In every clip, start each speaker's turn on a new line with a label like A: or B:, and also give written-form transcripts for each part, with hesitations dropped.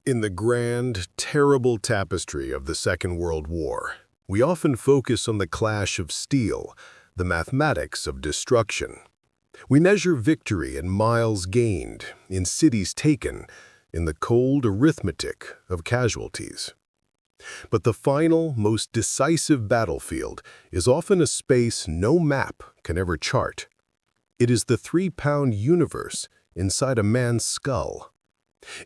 A: In the grand, terrible tapestry of the Second World War, we often focus on the clash of steel, the mathematics of destruction. We measure victory in miles gained, in cities taken, in the cold arithmetic of casualties. But the final, most decisive battlefield is often a space no map can ever chart. It is the 3-pound universe inside a man's skull.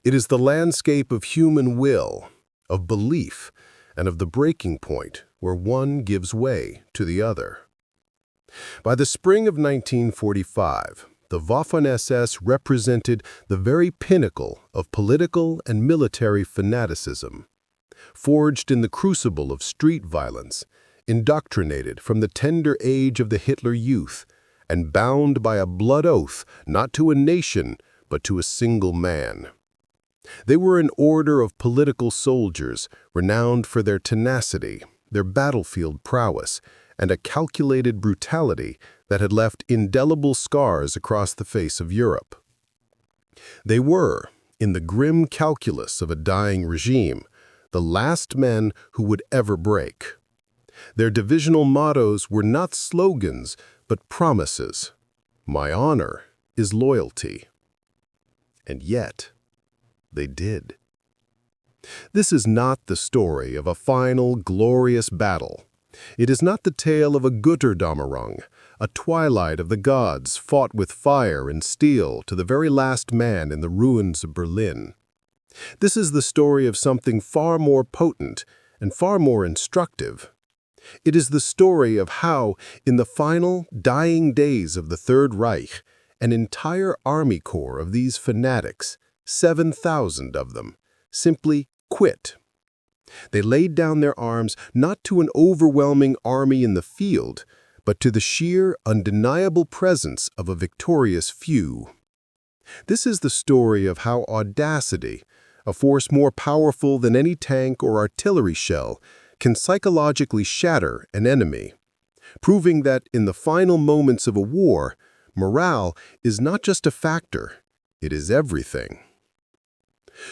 A: It is the landscape of human will, of belief, and of the breaking point where one gives way to the other. By the spring of 1945, the Waffen-SS represented the very pinnacle of political and military fanaticism. Forged in the crucible of street violence, indoctrinated from the tender age of the Hitler Youth, and bound by a blood oath not to a nation but to a single man. They were an order of political soldiers renowned for their tenacity, their battlefield prowess, and a calculated brutality that had left indelible scars across the face of Europe. They were, in the grim calculus of a dying regime, the last men who would ever break. Their divisional mottos were not slogans, but promises. My honor is loyalty. And yet, they did. This is not the story of a final, glorious battle. It is not the tale of a Götterdämmerung, a twilight of the gods fought with fire and steel to the very last man in the ruins of Berlin. This is the story of something far more potent and far more instructive. It is the story of how, in the final, dying days of the Third Reich, an entire army corps of these fanatics, 7,000 of them, simply quit. They laid down their arms not to an overwhelming army in the field, but to the sheer, undeniable presence of a victorious few. This is the story of how audacity, a force more powerful than any tank or artillery shell, can psychologically shatter an enemy, proving that in the final moments of a war, morale is not just a factor, it is everything.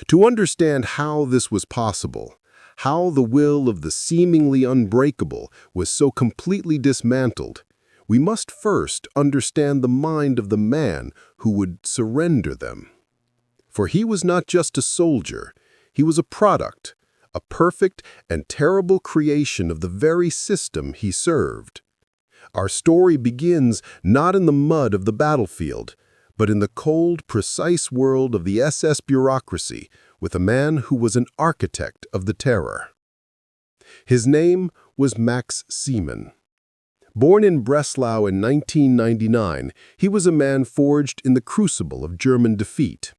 A: To understand how this was possible, how the will of the seemingly unbreakable was so completely dismantled, we must first understand the mind of the man who would surrender them. For he was not just a soldier, he was a product, a perfect and terrible creation of the very system he served. Our story begins not in the mud of the battlefield, but in the cold, precise world of the SS bureaucracy with a man who was an architect of the terror. His name was Max Seemann. Born in Breslau in 1999, he was a man forged in the crucible of German defeat.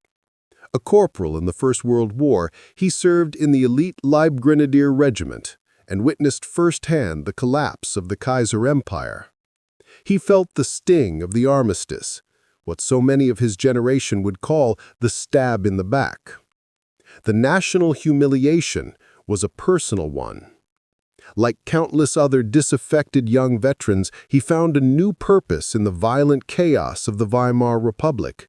A: A corporal in the First World War, he served in the elite Leibgrenadier Regiment and witnessed firsthand the collapse of the Kaiser Empire. He felt the sting of the armistice, what so many of his generation would call the stab in the back. The national humiliation was a personal one. Like countless other disaffected young veterans, he found a new purpose in the violent chaos of the Weimar Republic,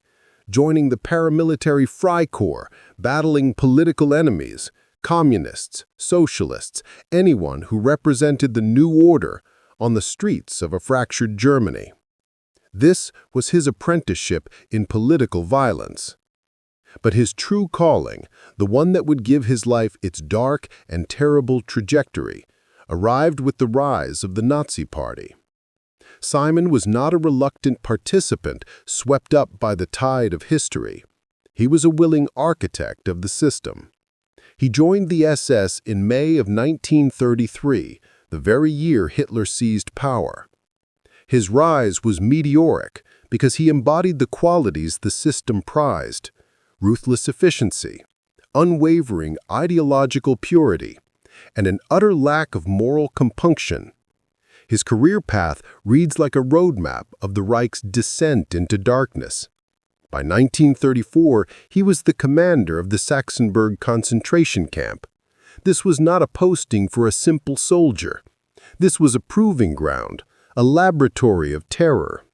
A: joining the paramilitary Freikorps, battling political enemies, communists, socialists, anyone who represented the new order on the streets of a fractured Germany. This was his apprenticeship in political violence. But his true calling, the one that would give his life its dark and terrible trajectory, arrived with the rise of the Nazi Party. Seemann was not a reluctant participant swept up by the tide of history. He was a willing architect of the system. He joined the SS in May of 1933, the very year Hitler seized power. His rise was meteoric because he embodied the qualities the system prized: ruthless efficiency, unwavering ideological purity, and an utter lack of moral compunction. His career path reads like a roadmap of the Reich's descent into darkness. By 1934, he was the commander of the Sachsenberg concentration camp. This was not a posting for a simple soldier. This was a proving ground, a laboratory of terror.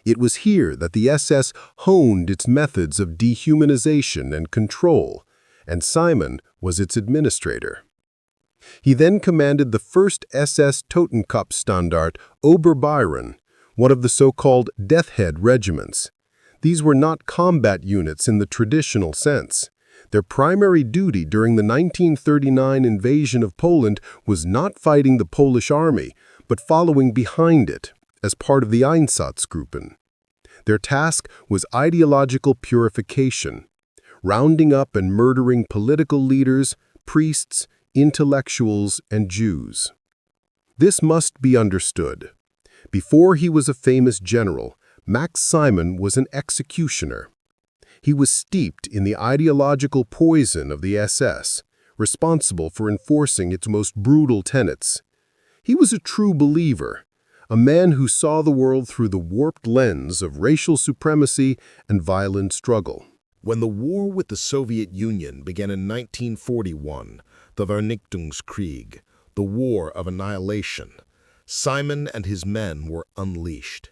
A: It was here that the SS honed its methods of dehumanization and control, and Simon was its administrator. He then commanded the 1st SS Totenkopfstandard Oberbayern, one of the so-called Death Head regiments. These were not combat units in the traditional sense. Their primary duty during the 1939 invasion of Poland was not fighting the Polish army, but following behind it, as part of the Einsatzgruppen. Their task was ideological purification, rounding up and murdering political leaders, priests, intellectuals, and Jews. This must be understood. Before he was a famous general, Max Simon was an executioner. He was steeped in the ideological poison of the SS, responsible for enforcing its most brutal tenets. He was a true believer, a man who saw the world through the warped lens of racial supremacy and violent struggle.
B: When the war with the Soviet Union began in 1941, the Vernichtungskrieg, the War of Annihilation, Simon and his men were unleashed.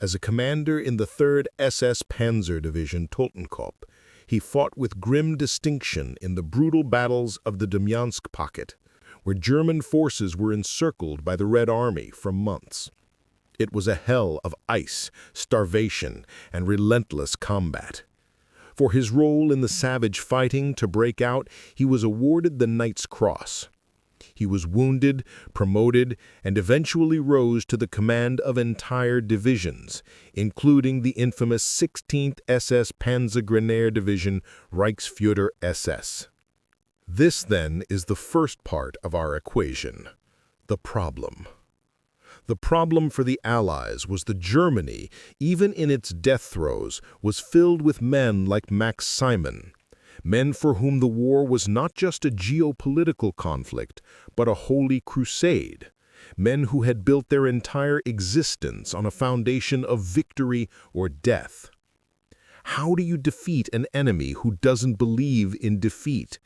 B: As a commander in the 3rd SS Panzer Division Totenkopf, he fought with grim distinction in the brutal battles of the Demyansk Pocket, where German forces were encircled by the Red Army for months. It was a hell of ice, starvation, and relentless combat. For his role in the savage fighting to break out, he was awarded the Knight's Cross. He was wounded, promoted, and eventually rose to the command of entire divisions, including the infamous 16th SS Panzergrenadier Division Reichsführer SS. This, then, is the first part of our equation, the problem. The problem for the Allies was that Germany, even in its death throes, was filled with men like Max Simon, men for whom the war was not just a geopolitical conflict, but a holy crusade, men who had built their entire existence on a foundation of victory or death. How do you defeat an enemy who doesn't believe in defeat?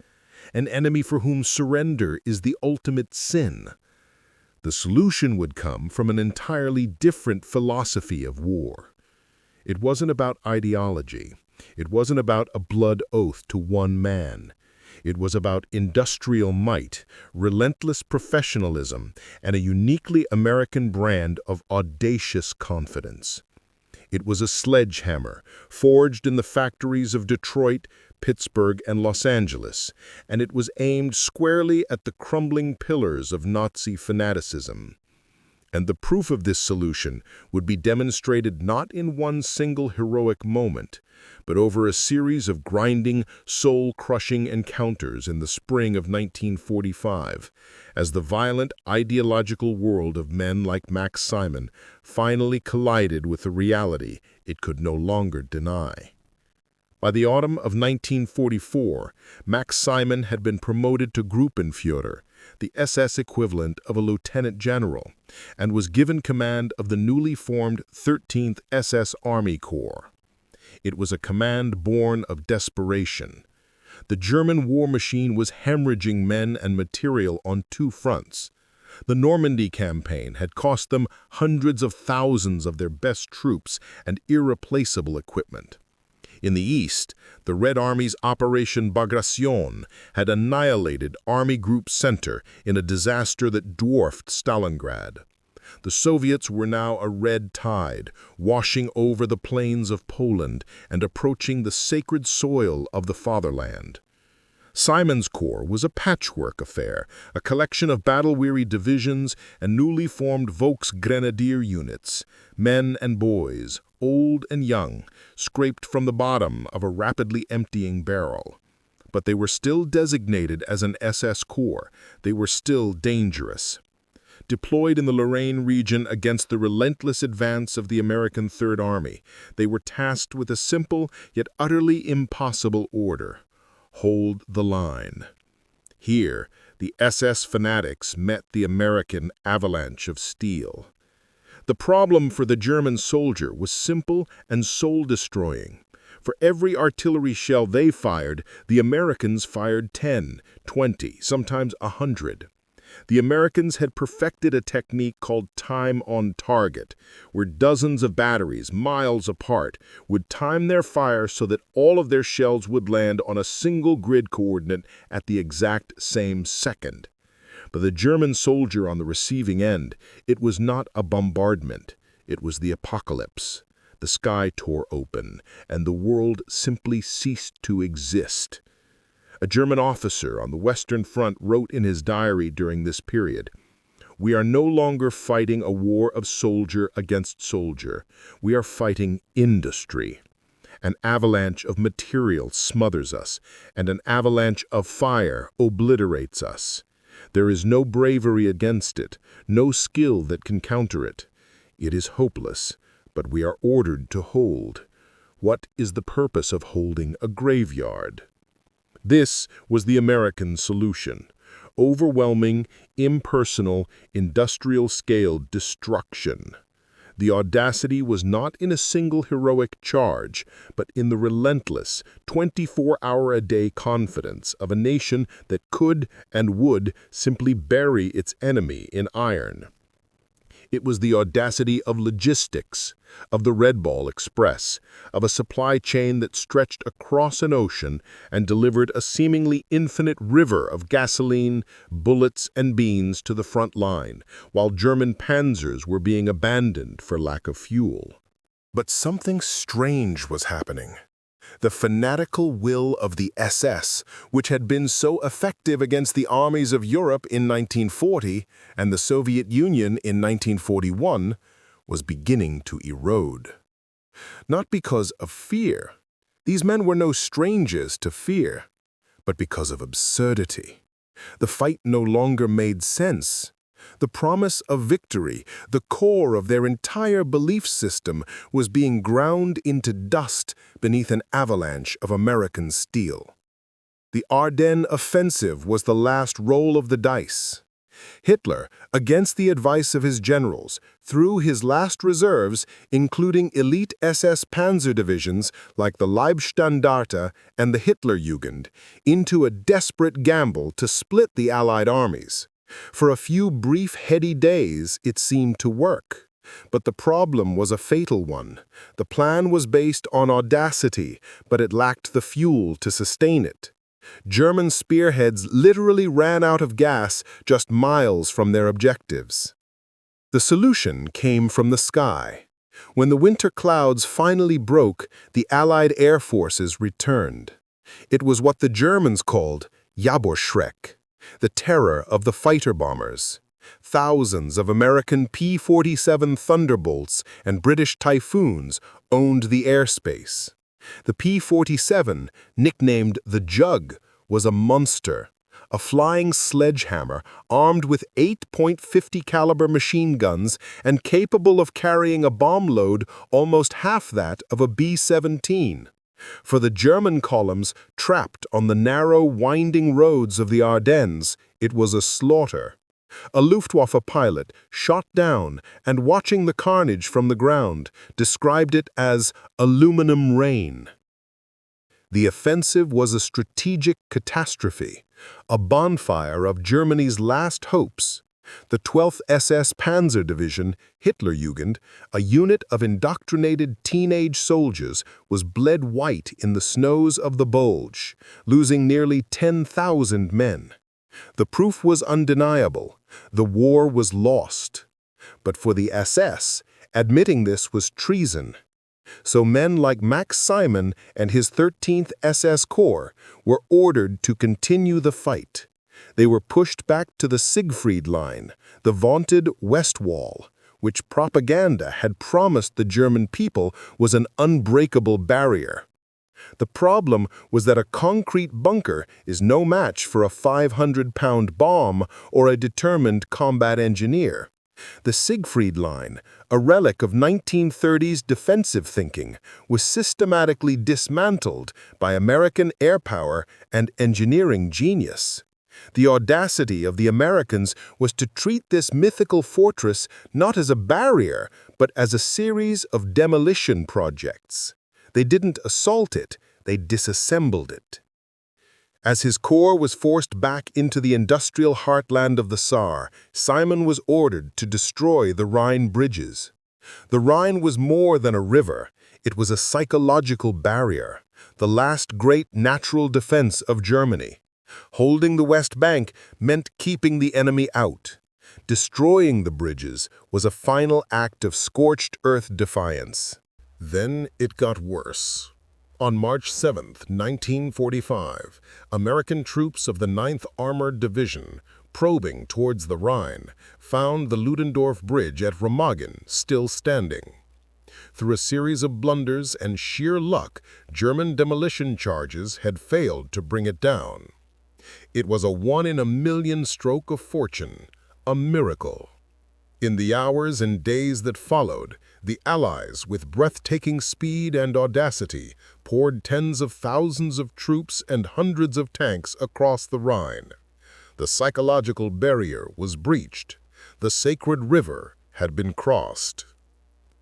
B: An enemy for whom surrender is the ultimate sin? The solution would come from an entirely different philosophy of war. It wasn't about ideology. It wasn't about a blood oath to one man. It was about industrial might, relentless professionalism, and a uniquely American brand of audacious confidence. It was a sledgehammer, forged in the factories of Detroit, Pittsburgh, and Los Angeles, and it was aimed squarely at the crumbling pillars of Nazi fanaticism. And the proof of this solution would be demonstrated not in one single heroic moment, but over a series of grinding, soul-crushing encounters in the spring of 1945, as the violent ideological world of men like Max Simon finally collided with a reality it could no longer deny. By the autumn of 1944, Max Simon had been promoted to Gruppenführer, the SS equivalent of a lieutenant general, and was given command of the newly formed 13th SS Army Corps. It was a command born of desperation. The German war machine was hemorrhaging men and material on two fronts. The Normandy campaign had cost them hundreds of thousands of their best troops and irreplaceable equipment. In the east, the Red Army's Operation Bagration had annihilated Army Group Center in a disaster that dwarfed Stalingrad. The Soviets were now a red tide, washing over the plains of Poland and approaching the sacred soil of the fatherland. Simon's Corps was a patchwork affair, a collection of battle-weary divisions and newly formed Volksgrenadier units, men and boys, old and young, scraped from the bottom of a rapidly emptying barrel. But they were still designated as an SS Corps. They were still dangerous. Deployed in the Lorraine region against the relentless advance of the American Third Army, they were tasked with a simple yet utterly impossible order: hold the line. Here, the SS Fanatics met the American avalanche of steel. The problem for the German soldier was simple and soul-destroying. For every artillery shell they fired, the Americans fired 10, 20, sometimes 100. The Americans had perfected a technique called time on target, where dozens of batteries, miles apart, would time their fire so that all of their shells would land on a single grid coordinate at the exact same second. But the German soldier on the receiving end, it was not a bombardment. It was the apocalypse. The sky tore open, and the world simply ceased to exist. A German officer on the Western Front wrote in his diary during this period, "We are no longer fighting a war of soldier against soldier. We are fighting industry. An avalanche of material smothers us, and an avalanche of fire obliterates us. There is no bravery against it, no skill that can counter it. It is hopeless, but we are ordered to hold. What is the purpose of holding a graveyard?" This was the American solution: overwhelming, impersonal, industrial-scale destruction. The audacity was not in a single heroic charge, but in the relentless, 24-hour-a-day confidence of a nation that could and would simply bury its enemy in iron. It was the audacity of logistics, of the Red Ball Express, of a supply chain that stretched across an ocean and delivered a seemingly infinite river of gasoline, bullets, and beans to the front line, while German panzers were being abandoned for lack of fuel.
A: But something strange was happening. The fanatical will of the SS, which had been so effective against the armies of Europe in 1940 and the Soviet Union in 1941, was beginning to erode. Not because of fear. These men were no strangers to fear, but because of absurdity. The fight no longer made sense. The promise of victory, the core of their entire belief system, was being ground into dust beneath an avalanche of American steel. The Ardennes offensive was the last roll of the dice. Hitler, against the advice of his generals, threw his last reserves, including elite SS panzer divisions like the Leibstandarte and the Hitlerjugend, into a desperate gamble to split the Allied armies. For a few brief, heady days, it seemed to work. But the problem was a fatal one. The plan was based on audacity, but it lacked the fuel to sustain it. German spearheads literally ran out of gas just miles from their objectives. The solution came from the sky. When the winter clouds finally broke, the Allied air forces returned. It was what the Germans called Jahrbuschreck, the terror of the fighter bombers. Thousands of American P-47 Thunderbolts and British Typhoons owned the airspace. The P-47, nicknamed the Jug, was a monster, a flying sledgehammer armed with 8.50 caliber machine guns and capable of carrying a bomb load almost half that of a B-17. For the German columns trapped on the narrow, winding roads of the Ardennes, it was a slaughter. A Luftwaffe pilot, shot down and watching the carnage from the ground, described it as aluminum rain. The offensive was a strategic catastrophe, a bonfire of Germany's last hopes. The 12th SS Panzer Division, Hitlerjugend, a unit of indoctrinated teenage soldiers, was bled white in the snows of the Bulge, losing nearly 10,000 men. The proof was undeniable. The war was lost. But for the SS, admitting this was treason. So men like Max Simon and his 13th SS Corps were ordered to continue the fight. They were pushed back to the Siegfried Line, the vaunted West Wall, which propaganda had promised the German people was an unbreakable barrier. The problem was that a concrete bunker is no match for a 500-pound bomb or a determined combat engineer. The Siegfried Line, a relic of 1930s defensive thinking, was systematically dismantled by American air power and engineering genius. The audacity of the Americans was to treat this mythical fortress not as a barrier, but as a series of demolition projects. They didn't assault it, they disassembled it. As his corps was forced back into the industrial heartland of the Saar, Simon was ordered to destroy the Rhine bridges. The Rhine was more than a river, it was a psychological barrier, the last great natural defense of Germany. Holding the West Bank meant keeping the enemy out. Destroying the bridges was a final act of scorched earth defiance.
B: Then it got worse. On March 7, 1945, American troops of the 9th Armored Division, probing towards the Rhine, found the Ludendorff Bridge at Remagen still standing. Through a series of blunders and sheer luck, German demolition charges had failed to bring it down. It was a one-in-a-million stroke of fortune, a miracle. In the hours and days that followed, the Allies, with breathtaking speed and audacity, poured tens of thousands of troops and hundreds of tanks across the Rhine. The psychological barrier was breached. The sacred river had been crossed.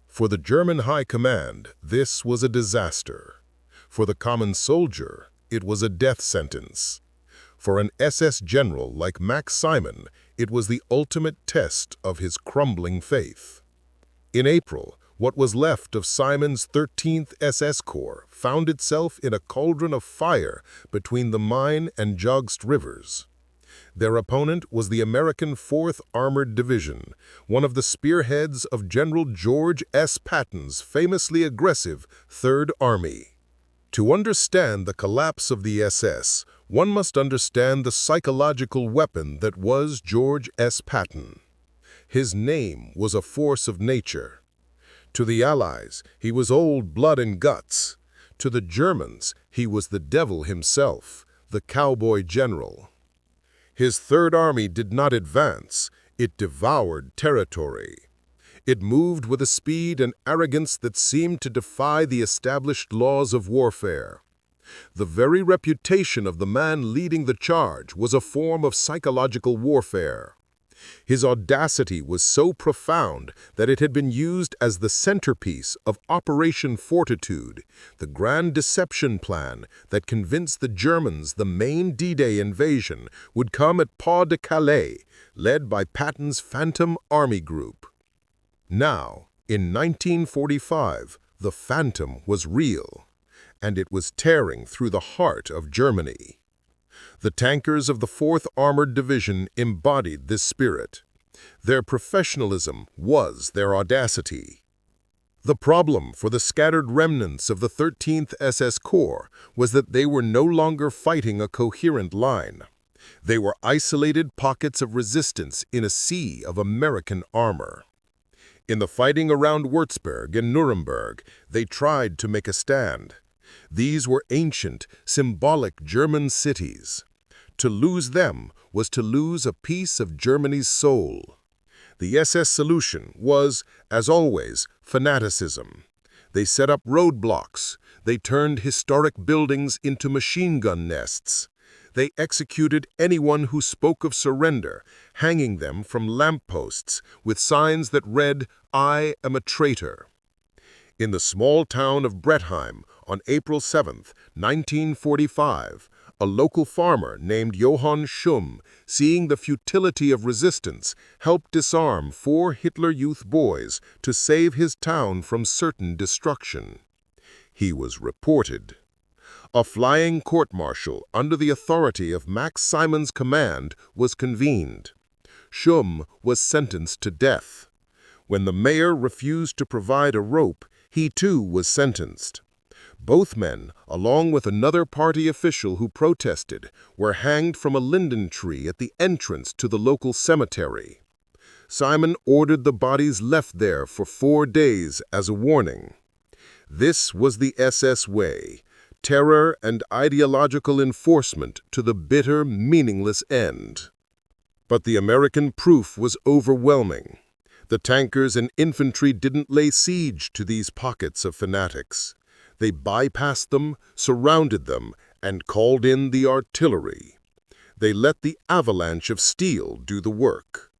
B: For the German High Command, this was a disaster. For the common soldier, it was a death sentence. For an SS general like Max Simon, it was the ultimate test of his crumbling faith. In April, what was left of Simon's 13th SS Corps found itself in a cauldron of fire between the Main and Jagst rivers. Their opponent was the American 4th Armored Division, one of the spearheads of General George S. Patton's famously aggressive Third Army. To understand the collapse of the SS, one must understand the psychological weapon that was George S. Patton. His name was a force of nature. To the Allies, he was old blood and guts. To the Germans, he was the devil himself, the cowboy general. His Third Army did not advance, it devoured territory. It moved with a speed and arrogance that seemed to defy the established laws of warfare. The very reputation of the man leading the charge was a form of psychological warfare. His audacity was so profound that it had been used as the centerpiece of Operation Fortitude, the grand deception plan that convinced the Germans the main D-Day invasion would come at Pas-de-Calais, led by Patton's Phantom Army Group. Now, in 1945, the Phantom was real, and it was tearing through the heart of Germany. The tankers of the 4th Armored Division embodied this spirit. Their professionalism was their audacity. The problem for the scattered remnants of the 13th SS Corps was that they were no longer fighting a coherent line. They were isolated pockets of resistance in a sea of American armor. In the fighting around Würzburg and Nuremberg, they tried to make a stand. These were ancient, symbolic German cities. To lose them was to lose a piece of Germany's soul. The SS solution was, as always, fanaticism. They set up roadblocks. They turned historic buildings into machine gun nests. They executed anyone who spoke of surrender, hanging them from lampposts with signs that read, "I am a traitor." In the small town of Brettheim, on April 7, 1945, a local farmer named Johann Schumm, seeing the futility of resistance, helped disarm 4 Hitler Youth boys to save his town from certain destruction. He was reported. A flying court-martial under the authority of Max Simon's command was convened. Schumm was sentenced to death. When the mayor refused to provide a rope, he too was sentenced. Both men, along with another party official who protested, were hanged from a linden tree at the entrance to the local cemetery. Simon ordered the bodies left there for 4 days as a warning. This was the SS way. Terror and ideological enforcement to the bitter, meaningless end. But the American proof was overwhelming. The tankers and infantry didn't lay siege to these pockets of fanatics. They bypassed them, surrounded them, and called in the artillery. They let the avalanche of steel do the work.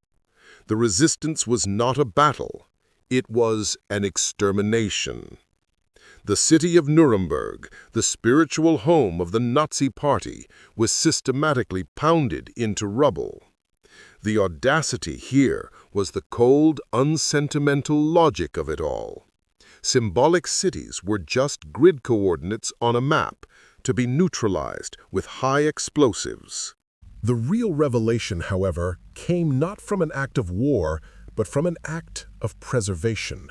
B: The resistance was not a battle. It was an extermination. The city of Nuremberg, the spiritual home of the Nazi Party, was systematically pounded into rubble. The audacity here was the cold, unsentimental logic of it all. Symbolic cities were just grid coordinates on a map, to be neutralized with high explosives.
A: The real revelation, however, came not from an act of war, but from an act of preservation.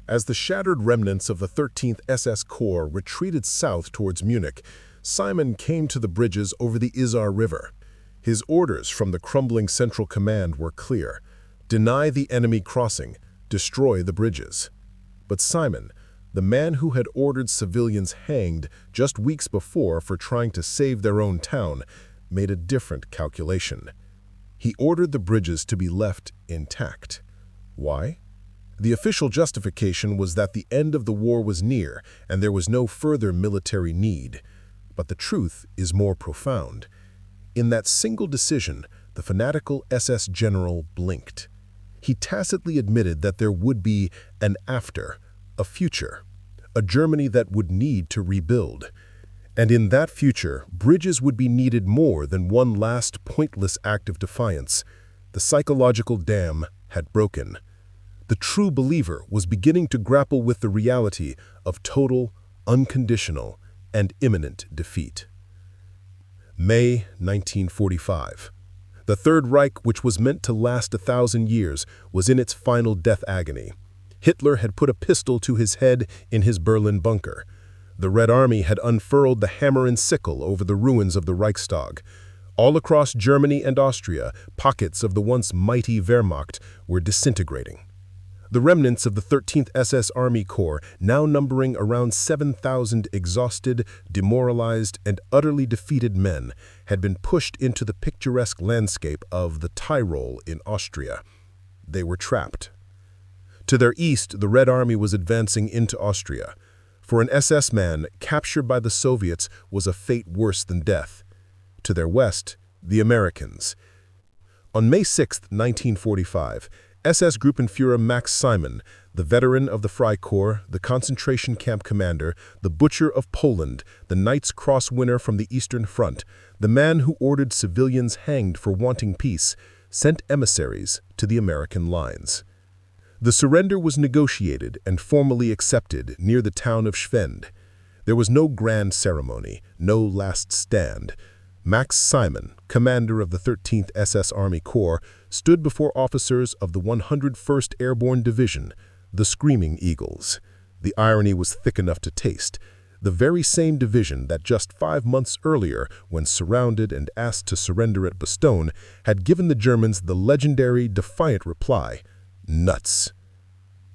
A: As the shattered remnants of the 13th SS Corps retreated south towards Munich, Simon came to the bridges over the Isar River. His orders from the crumbling Central Command were clear: deny the enemy crossing, destroy the bridges. But Simon, the man who had ordered civilians hanged just weeks before for trying to save their own town, made a different calculation. He ordered the bridges to be left intact. Why? The official justification was that the end of the war was near and there was no further military need. But the truth is more profound. In that single decision, the fanatical SS general blinked. He tacitly admitted that there would be an after, a future, a Germany that would need to rebuild. And in that future, bridges would be needed more than one last pointless act of defiance. The psychological dam had broken. The true believer was beginning to grapple with the reality of total, unconditional, and imminent defeat. May 1945. The Third Reich, which was meant to last 1,000 years, was in its final death agony. Hitler had put a pistol to his head in his Berlin bunker. The Red Army had unfurled the hammer and sickle over the ruins of the Reichstag. All across Germany and Austria, pockets of the once mighty Wehrmacht were disintegrating. The remnants of the 13th SS Army Corps, now numbering around 7,000 exhausted, demoralized, and utterly defeated men, had been pushed into the picturesque landscape of the Tyrol in Austria. They were trapped. To their east, the Red Army was advancing into Austria. For an SS man, captured by the Soviets was a fate worse than death. To their west, the Americans. On May 6, 1945, SS Gruppenführer Max Simon, the veteran of the Freikorps, the concentration camp commander, the butcher of Poland, the Knight's Cross winner from the Eastern Front, the man who ordered civilians hanged for wanting peace, sent emissaries to the American lines. The surrender was negotiated and formally accepted near the town of Schwend. There was no grand ceremony, no last stand. Max Simon, commander of the 13th SS Army Corps, stood before officers of the 101st Airborne Division, the Screaming Eagles. The irony was thick enough to taste. The very same division that just 5 months earlier, when surrounded and asked to surrender at Bastogne, had given the Germans the legendary, defiant reply, "Nuts."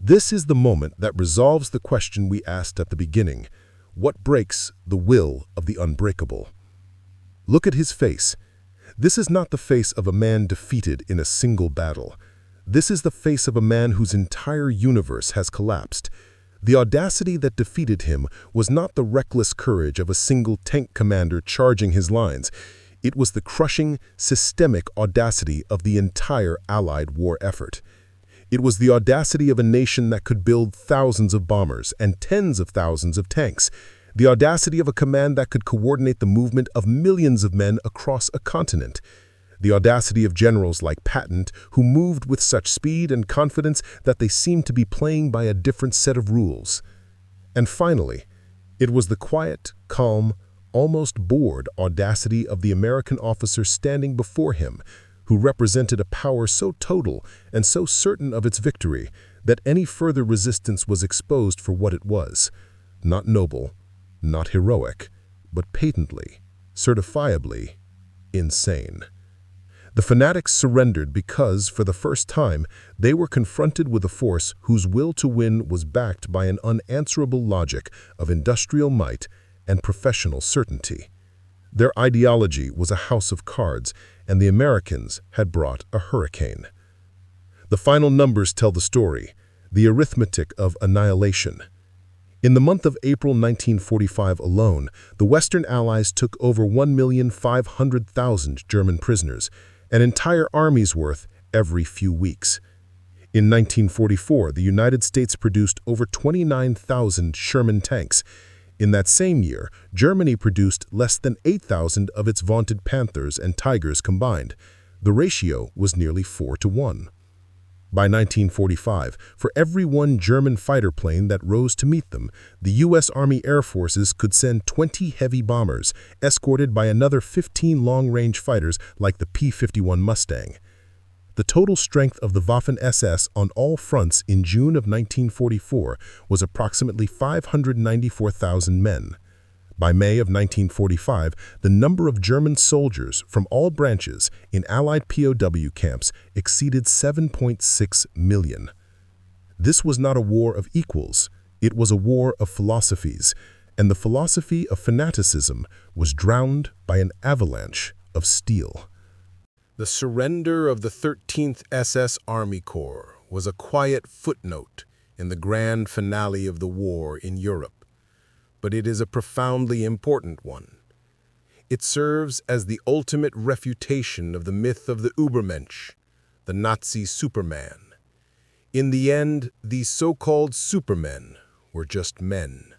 A: This is the moment that resolves the question we asked at the beginning: what breaks the will of the unbreakable? Look at his face. This is not the face of a man defeated in a single battle. This is the face of a man whose entire universe has collapsed. The audacity that defeated him was not the reckless courage of a single tank commander charging his lines. It was the crushing, systemic audacity of the entire Allied war effort. It was the audacity of a nation that could build thousands of bombers and tens of thousands of tanks. The audacity of a command that could coordinate the movement of millions of men across a continent. The audacity of generals like Patton, who moved with such speed and confidence that they seemed to be playing by a different set of rules. And finally, it was the quiet, calm, almost bored audacity of the American officer standing before him, who represented a power so total and so certain of its victory that any further resistance was exposed for what it was: not noble, not heroic, but patently, certifiably, insane. The fanatics surrendered because, for the first time, they were confronted with a force whose will to win was backed by an unanswerable logic of industrial might and professional certainty. Their ideology was a house of cards, and the Americans had brought a hurricane. The final numbers tell the story, the arithmetic of annihilation. In the month of April 1945 alone, the Western Allies took over 1,500,000 German prisoners, an entire army's worth every few weeks. In 1944, the United States produced over 29,000 Sherman tanks. In that same year, Germany produced less than 8,000 of its vaunted Panthers and Tigers combined. The ratio was nearly 4-1. By 1945, for every one German fighter plane that rose to meet them, the U.S. Army Air Forces could send 20 heavy bombers, escorted by another 15 long-range fighters like the P-51 Mustang. The total strength of the Waffen-SS on all fronts in June of 1944 was approximately 594,000 men. By May of 1945, the number of German soldiers from all branches in Allied POW camps exceeded 7.6 million. This was not a war of equals, it was a war of philosophies, and the philosophy of fanaticism was drowned by an avalanche of steel. The surrender of the 13th SS Army Corps was a quiet footnote in the grand finale of the war in Europe, but it is a profoundly important one. It serves as the ultimate refutation of the myth of the Übermensch, the Nazi Superman. In the end, these so-called supermen were just men.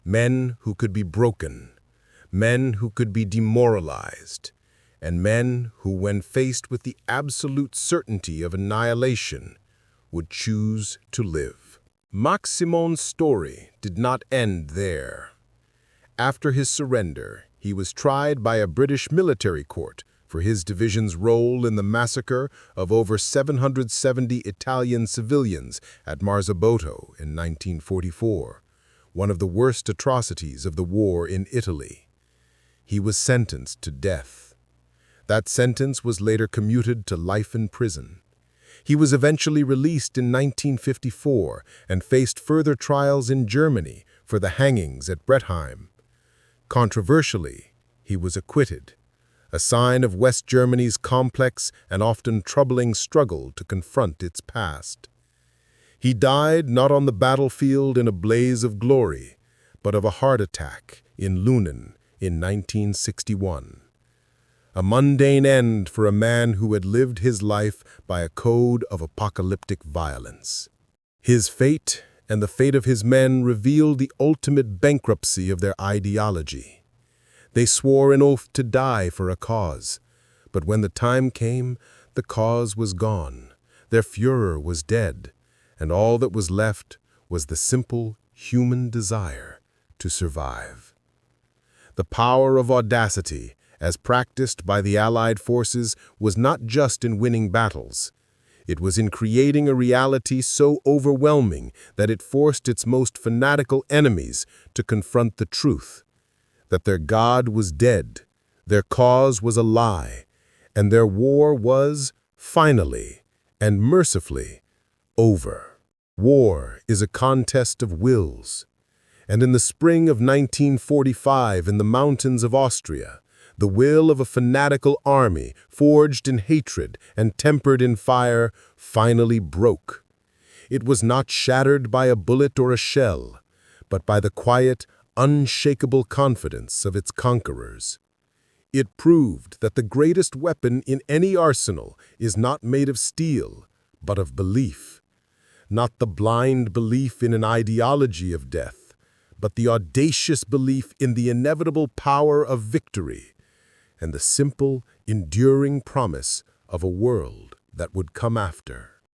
A: Men who could be broken, men who could be demoralized, and men who, when faced with the absolute certainty of annihilation, would choose to live. Max Simon's story did not end there. After his surrender, he was tried by a British military court for his division's role in the massacre of over 770 Italian civilians at Marzabotto in 1944, one of the worst atrocities of the war in Italy. He was sentenced to death. That sentence was later commuted to life in prison. He was eventually released in 1954 and faced further trials in Germany for the hangings at Brettheim. Controversially, he was acquitted, a sign of West Germany's complex and often troubling struggle to confront its past. He died not on the battlefield in a blaze of glory, but of a heart attack in Lunen in 1961. A mundane end for a man who had lived his life by a code of apocalyptic violence. His fate and the fate of his men revealed the ultimate bankruptcy of their ideology. They swore an oath to die for a cause, but when the time came, the cause was gone, their Führer was dead, and all that was left was the simple human desire to survive. The power of audacity, as practiced by the Allied forces, was not just in winning battles. It was in creating a reality so overwhelming that it forced its most fanatical enemies to confront the truth, that their God was dead, their cause was a lie, and their war was, finally and mercifully, over. War is a contest of wills, and in the spring of 1945 in the mountains of Austria, the will of a fanatical army, forged in hatred and tempered in fire, finally broke. It was not shattered by a bullet or a shell, but by the quiet, unshakable confidence of its conquerors. It proved that the greatest weapon in any arsenal is not made of steel, but of belief. Not the blind belief in an ideology of death, but the audacious belief in the inevitable power of victory, and the simple, enduring promise of a world that would come after.